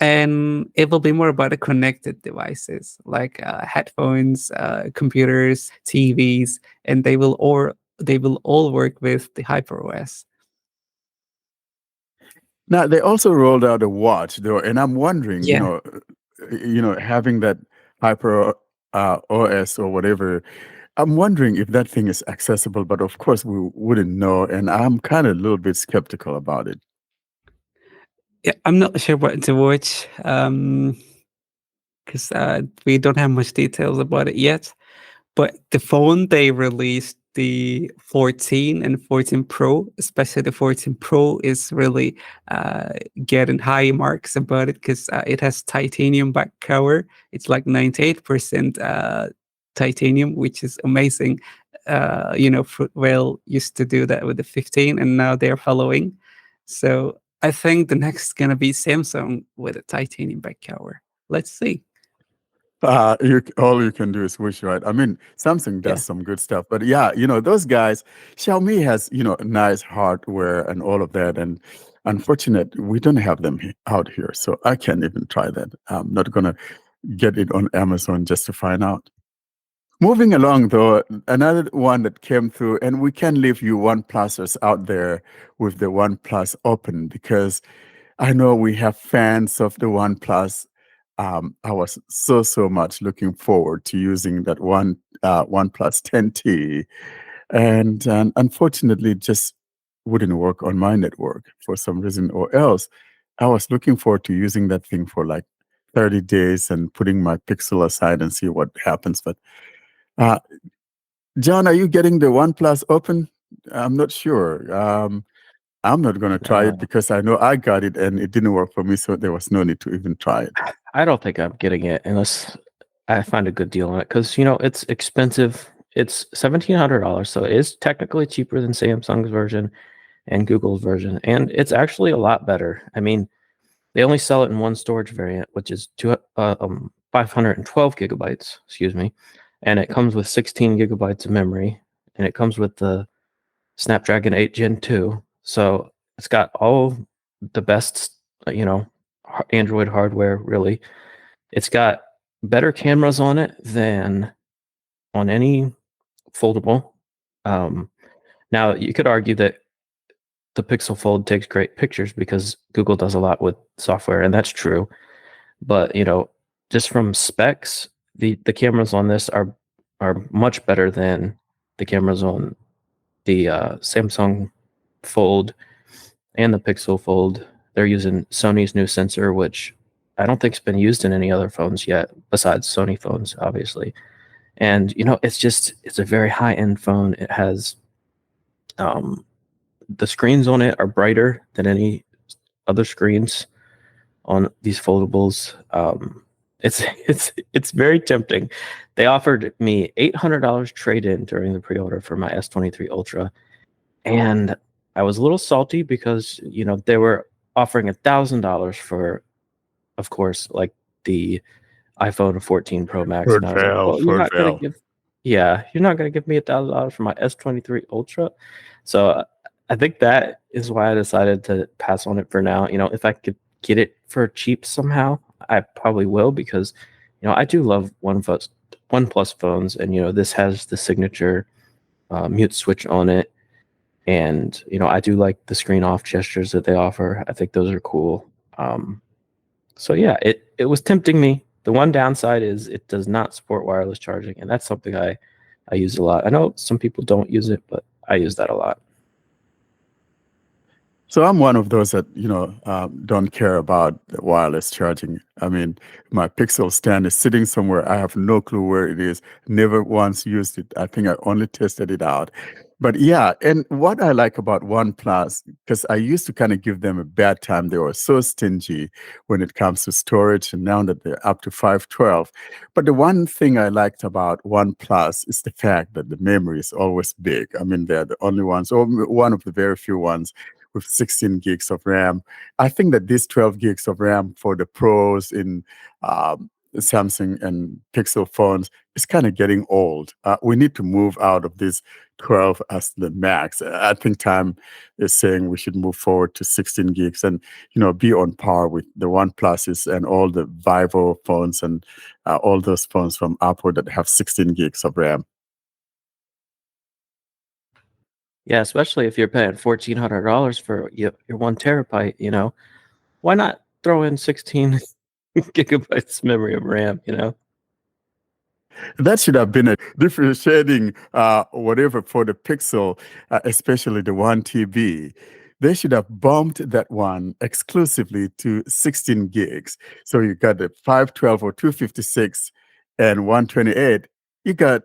and it will be more about the connected devices like headphones, computers, TVs, and they will all work with the HyperOS. Now they also rolled out a watch, though, and I'm wondering, Yeah. having that Hyper OS or whatever. I'm wondering if that thing is accessible, but of course we wouldn't know, and I'm kind of a little bit skeptical about it. Yeah, I'm not sure what to watch because we don't have much details about it yet. But the phone they released the 14 and 14 Pro, especially the 14 Pro, is really getting high marks about it because it has titanium back cover. It's like 98% titanium, which is amazing. Fruitwell used to do that with the 15, and now they're following. So I think the next is gonna be Samsung with a titanium back cover. Let's see. All you can do is wish, right? I mean, Samsung does Yeah. some good stuff, but yeah, those guys, Xiaomi has, nice hardware and all of that. And unfortunate, we don't have them out here. So I can't even try that. I'm not going to get it on Amazon just to find out. Moving along, though, another one that came through, and we can leave you OnePlusers out there with the OnePlus Open, because I know we have fans of the OnePlus. I was so much looking forward to using that OnePlus 10T, and unfortunately, it just wouldn't work on my network for some reason or else. I was looking forward to using that thing for like 30 days and putting my Pixel aside and see what happens. But uh, John, are you getting the OnePlus Open? I'm not sure. I'm not going to try it because I know I got it and it didn't work for me, so there was no need to even try it. I don't think I'm getting it unless I find a good deal on it, because it's expensive. It's $1,700, so it is technically cheaper than Samsung's version and Google's version, and it's actually a lot better. I mean, they only sell it in one storage variant, which is 512 gigabytes, excuse me, and it comes with 16 gigabytes of memory, and it comes with the Snapdragon 8 Gen 2. So it's got all the best, Android hardware, really. It's got better cameras on it than on any foldable. Now, you could argue that the Pixel Fold takes great pictures because Google does a lot with software, and that's true. But, just from specs, the cameras on this are much better than the cameras on the Samsung Fold and the Pixel Fold. They're using Sony's new sensor, which I don't think's been used in any other phones yet, besides Sony phones, obviously. And it's a very high-end phone. It has the screens on it are brighter than any other screens on these foldables. It's very tempting. They offered me $800 trade-in during the pre-order for my S23 Ultra, and I was a little salty because they were offering $1,000 for, of course, like the iPhone 14 Pro Max. And I was like, well, you're not gonna give me $1,000 for my S23 Ultra. So I think that is why I decided to pass on it for now. If I could get it for cheap somehow, I probably will, because I do love OnePlus phones, and this has the signature mute switch on it, and I do like the screen off gestures that they offer. I think those are cool. So yeah, it was tempting me. The one downside is it does not support wireless charging, and that's something I use a lot. I know some people don't use it, but I use that a lot. So I'm one of those that, don't care about the wireless charging. I mean, my Pixel stand is sitting somewhere. I have no clue where it is. Never once used it. I think I only tested it out. But yeah, and what I like about OnePlus, because I used to kind of give them a bad time. They were so stingy when it comes to storage, and now that they're up to 512. But the one thing I liked about OnePlus is the fact that the memory is always big. I mean, they're the only ones, or one of the very few ones with 16 gigs of RAM. I think that these 12 gigs of RAM for the pros in Samsung and Pixel phones is kind of getting old. We need to move out of this 12 as the max. I think time is saying we should move forward to 16 gigs and, be on par with the OnePluses and all the Vivo phones and all those phones from Apple that have 16 gigs of RAM. Yeah, especially if you're paying $1,400 for your 1 terabyte, why not throw in 16 gigabytes memory of RAM, That should have been a differentiating whatever for the Pixel, especially the 1 TB. They should have bumped that one exclusively to 16 gigs. So you got the 512 or 256 and 128. You got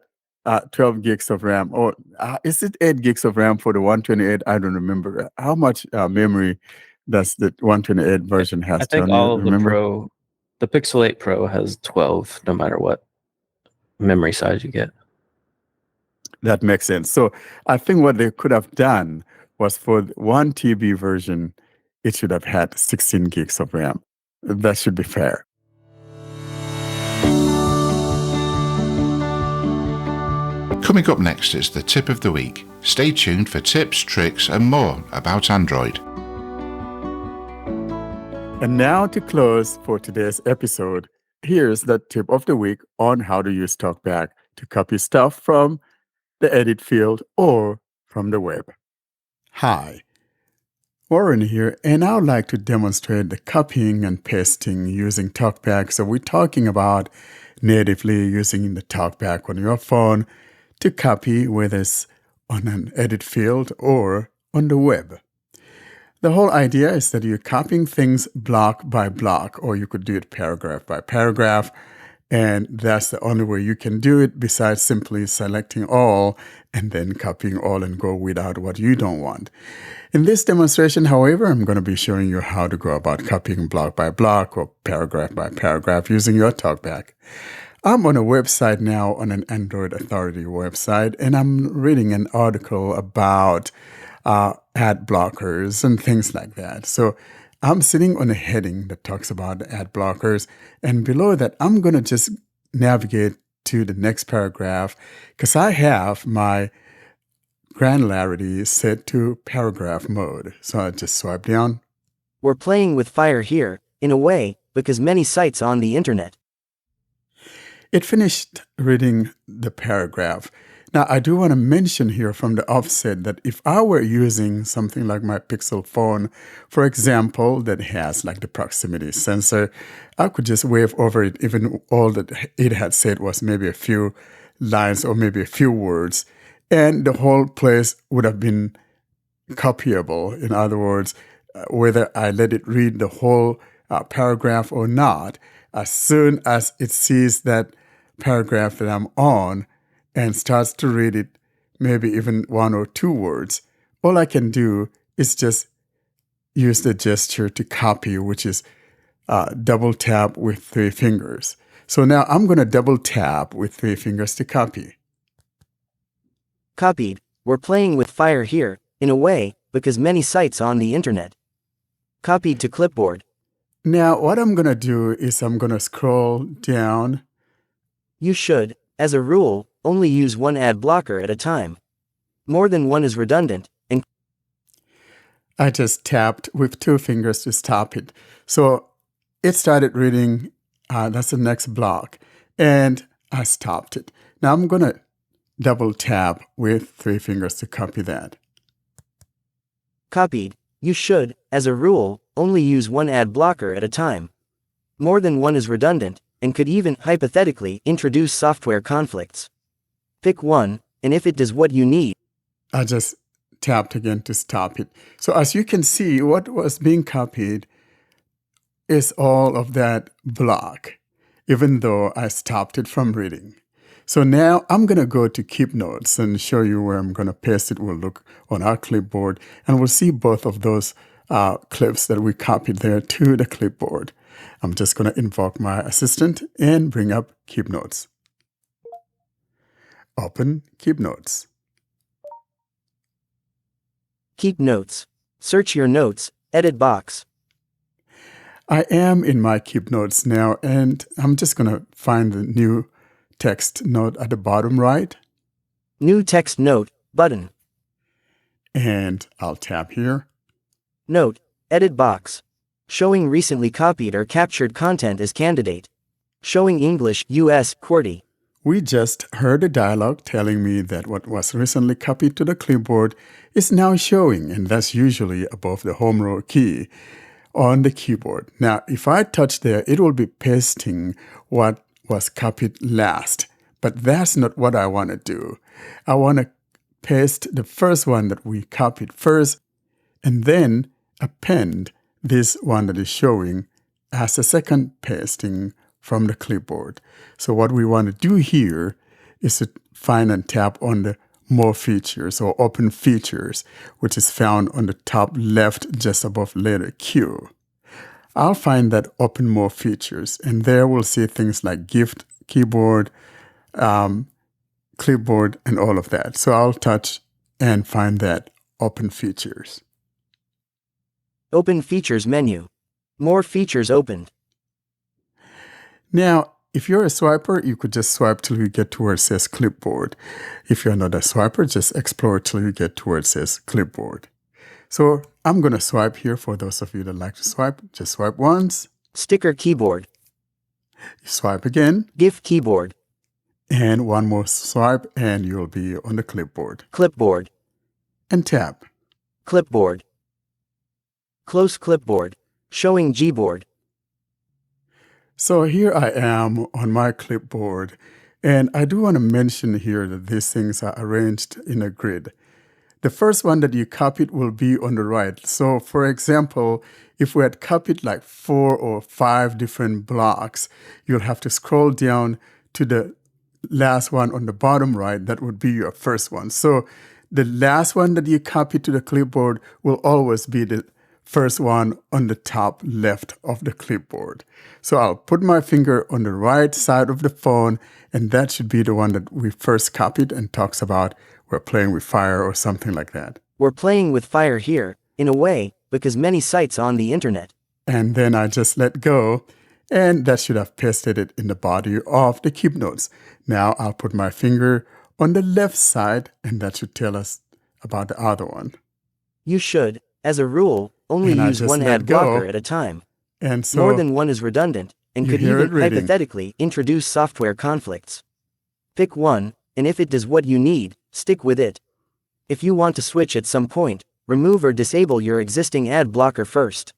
12 gigs of RAM. Or is it 8 gigs of RAM for the 128? I don't remember. How much memory does the 128 version has, I think John? all You of the remember? the Pixel 8 Pro has 12, no matter what memory size you get. That makes sense. So I think what they could have done was for the 1 TB version, it should have had 16 gigs of RAM. That should be fair. Coming up next is the tip of the week. Stay tuned for tips, tricks, and more about Android. And now to close for today's episode, here's the tip of the week on how to use Talkback to copy stuff from the edit field or from the web. Hi, Warren here, and I would like to demonstrate the copying and pasting using Talkback. So we're talking about natively using the Talkback on your phone to copy, whether it's on an edit field or on the web. The whole idea is that you're copying things block by block, or you could do it paragraph by paragraph, and that's the only way you can do it besides simply selecting all and then copying all and go without what you don't want. In this demonstration, however, I'm going to be showing you how to go about copying block by block or paragraph by paragraph using your Talkback. I'm on a website now, on an Android Authority website, and I'm reading an article about ad blockers and things like that. So I'm sitting on a heading that talks about ad blockers, and below that, I'm going to just navigate to the next paragraph because I have my granularity set to paragraph mode. So I just swipe down. We're playing with fire here, in a way, because many sites on the internet. It finished reading the paragraph. Now, I do want to mention here from the offset that if I were using something like my Pixel phone, for example, that has like the proximity sensor, I could just wave over it, even all that it had said was maybe a few lines or maybe a few words, and the whole place would have been copyable. In other words, whether I let it read the whole paragraph or not, as soon as it sees that paragraph that I'm on and starts to read it, maybe even 1 or 2 words, all I can do is just use the gesture to copy, which is double tap with 3 fingers. So now I'm going to double tap with 3 fingers to copy. Copied. We're playing with fire here, in a way, because many sites on the internet. Copied to clipboard. Now what I'm going to do is I'm going to scroll down. You should, as a rule, only use one ad blocker at a time. More than one is redundant, and I just tapped with 2 fingers to stop it. So it started reading, that's the next block, and I stopped it. Now I'm going to double tap with 3 fingers to copy that. copied. You should, as a rule, only use one ad blocker at a time. More than one is redundant, and could even, hypothetically, introduce software conflicts. Pick one, and if it does what you need, I just tapped again to stop it. So as you can see, what was being copied is all of that block, even though I stopped it from reading. So now I'm going to go to Keep Notes and show you where I'm going to paste it. We'll look on our clipboard, and we'll see both of those clips that we copied there to the clipboard. I'm just going to invoke my assistant and bring up Keep Notes. Open Keep Notes. keep notes. Search your notes, edit box. I am in my Keep Notes now, and I'm just going to find the new text note at the bottom right, New text note, button. and I'll tap here. Note, edit box. Showing recently copied or captured content as candidate. Showing English, US, QWERTY. We just heard a dialog telling me that what was recently copied to the clipboard is now showing, and that's usually above the home row key on the keyboard. Now, if I touch there, it will be pasting what was copied last, but that's not what I want to do. I want to paste the first one that we copied first, and then append this one that is showing as a second pasting from the clipboard. So what we want to do here is to find and tap on the More Features or Open Features, which is found on the top left just above letter Q. I'll find that Open More Features, and there we'll see things like Gift, Keyboard, Clipboard, and all of that. So I'll touch and find that Open Features. Open Features menu. More features opened. Now, if you're a swiper, you could just swipe till you get to where it says Clipboard. If you're not a swiper, just explore till you get to where it says Clipboard. So I'm going to swipe here for those of you that like to swipe. Just swipe once. Sticker keyboard. Swipe again. GIF keyboard. And one more swipe and you'll be on the clipboard. Clipboard. And tap. Clipboard. Close clipboard. Showing Gboard. So here I am on my clipboard, and I do want to mention here that these things are arranged in a grid. The first one that you copied will be on the right. So for example, if we had copied like 4 or 5 different blocks, you'll have to scroll down to the last one on the bottom right. That would be your first one. So the last one that you copied to the clipboard will always be the first one on the top left of the clipboard. So I'll put my finger on the right side of the phone, and that should be the one that we first copied and talks about we're playing with fire or something like that. We're playing with fire here, in a way, because many sites on the internet. And then I just let go, and that should have pasted it in the body of the keep notes. Now I'll put my finger on the left side, and that should tell us about the other one. You should, as a rule, only And I use just one let ad go. blocker at a time. And so More than one is redundant, and you could hear even it reading. hypothetically introduce software conflicts. Pick one, and if it does what you need, stick with it. If you want to switch at some point, remove or disable your existing ad blocker first.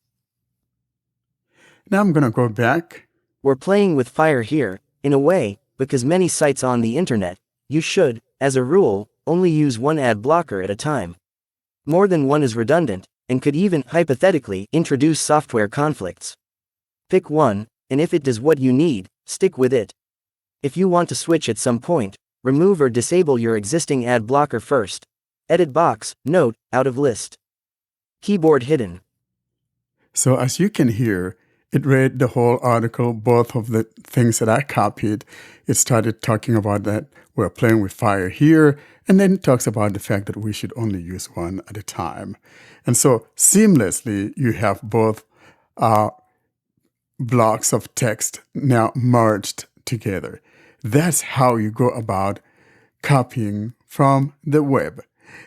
now I'm going to go back. We're playing with fire here, in a way, because many sites on the internet, you should, as a rule, only use one ad blocker at a time. More than one is redundant, and could even hypothetically introduce software conflicts. Pick one, and if it does what you need, stick with it. If you want to switch at some point, remove or disable your existing ad blocker first. Edit box, note, out of list. Keyboard hidden. So as you can hear, it read the whole article, both of the things that I copied. It started talking about that we're playing with fire here, and then it talks about the fact that we should only use one at a time. And so seamlessly, you have both blocks of text now merged together. That's how you go about copying from the web.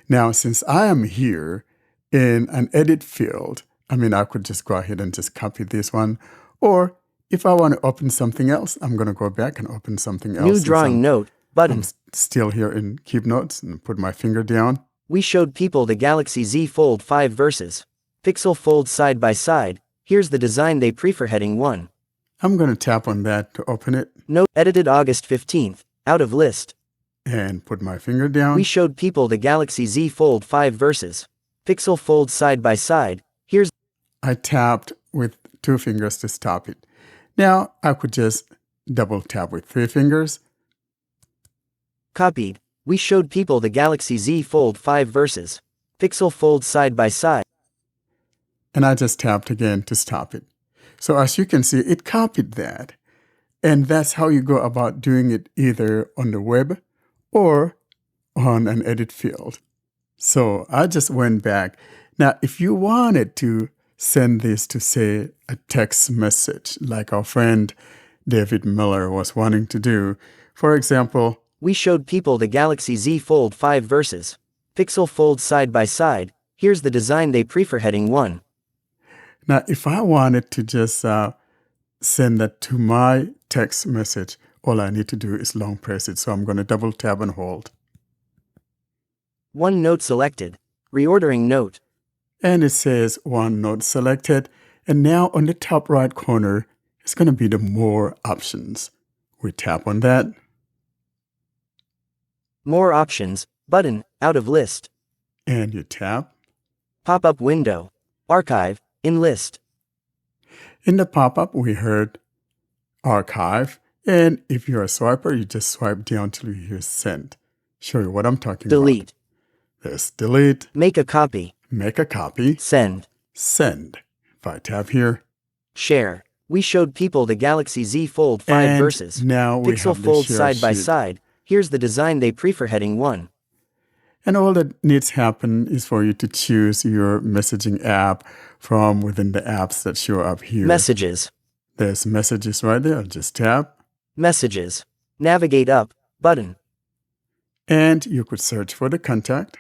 Now, since I am here in an edit field, I could just go ahead and just copy this one. Or if I want to open something else, I'm going to go back and open something else. New drawing note, button. I'm still here in Keep Notes and put my finger down. We showed people the Galaxy Z Fold 5 versus Pixel Fold side by side. Here's the design they prefer. Heading 1. I'm going to tap on that to open it. Note edited August 15th. Out of list. And put my finger down. We showed people the Galaxy Z Fold 5 versus Pixel Fold side by side. Here's I tapped with 2 fingers to stop it. Now I could just double tap with 3 fingers. copied. We showed people the Galaxy Z Fold 5 versus Pixel Fold side by side. And I just tapped again to stop it. So as you can see, it copied that. And that's how you go about doing it either on the web or on an edit field. So I just went back. Now, if you wanted to send this to, say, a text message, like our friend David Miller was wanting to do, for example, we showed people the Galaxy Z Fold 5 versus Pixel Fold side by side. Here's the design they prefer. Heading 1. Now, if I wanted to just send that to my text message, all I need to do is long press it. So I'm going to double tap and hold. One note selected. Reordering note. And it says one note selected. And now on the top right corner, it's going to be the more options. We tap on that. More options, button, out of list. And you tap. Pop-up window. Archive, in list. In the pop-up, we heard archive. And if you're a swiper, you just swipe down till you hear send. Show you what I'm talking delete, about. There's delete, make a copy, make a copy, send, send. If I tap here, share. We showed people the Galaxy Z Fold 5 and versus now we Pixel have the Fold share side by sheet. side. Here's the design they prefer heading 1. And all that needs to happen is for you to choose your messaging app from within the apps that show up here. Messages, There's messages right there. Just tap. messages, navigate up, button, And you could search for the contact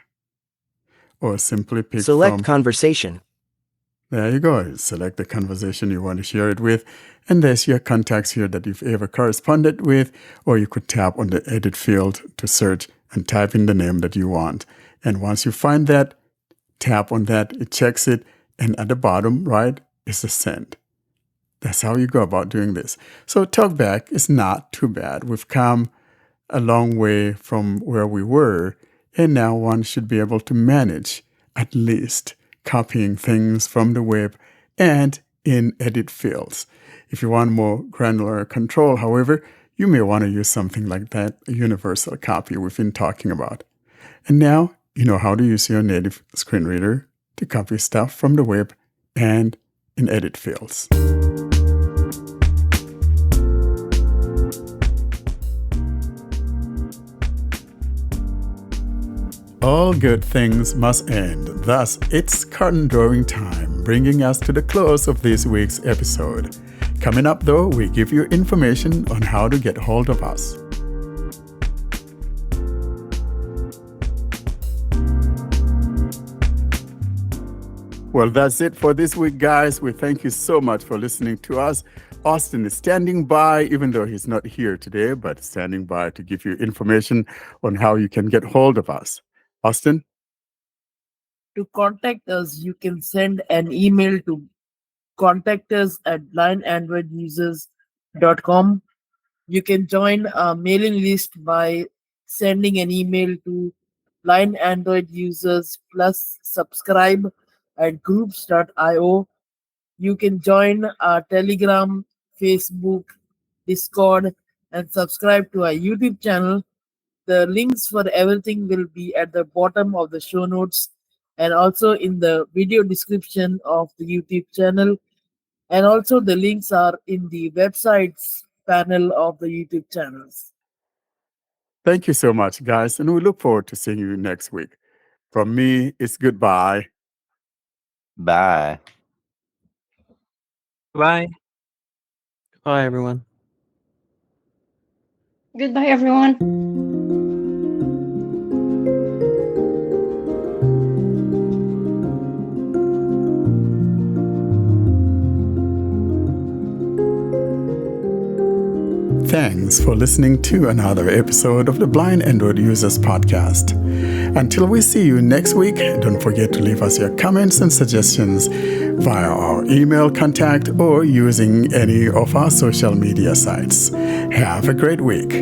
or simply pick select from. conversation, There you go. Select the conversation you want to share it with. And there's your contacts here that you've ever corresponded with. Or you could tap on the edit field to search and type in the name that you want. And once you find that, tap on that, it checks it. And at the bottom right is the send. That's how you go about doing this. So Talkback is not too bad. We've come a long way from where we were. And now one should be able to manage at least copying things from the web and in edit fields. If you want more granular control, however, you may want to use something like that universal copy we've been talking about. And now you know how to use your native screen reader to copy stuff from the web and in edit fields. All good things must end. Thus, it's curtain drawing time, bringing us to the close of this week's episode. Coming up, though, we give you information on how to get hold of us. Well, that's it for this week, guys. We thank you so much for listening to us. Austin is standing by, even though he's not here today, but standing by to give you information on how you can get hold of us. Austin? To contact us, you can send an email to contactus@blindandroidusers.com. You can join our mailing list by sending an email to Blind Android Users plus subscribe at groups.io. You can join our Telegram, Facebook, Discord, and subscribe to our YouTube channel. The links for everything will be at the bottom of the show notes and also in the video description of the YouTube channel. And also the links are in the websites panel of the YouTube channels. Thank you so much, guys, and we look forward to seeing you next week. From me, it's goodbye. Bye. Bye. Bye, everyone. Goodbye, everyone. Thanks for listening to another episode of the Blind Android Users Podcast. Until we see you next week, don't forget to leave us your comments and suggestions via our email contact or using any of our social media sites. Have a great week.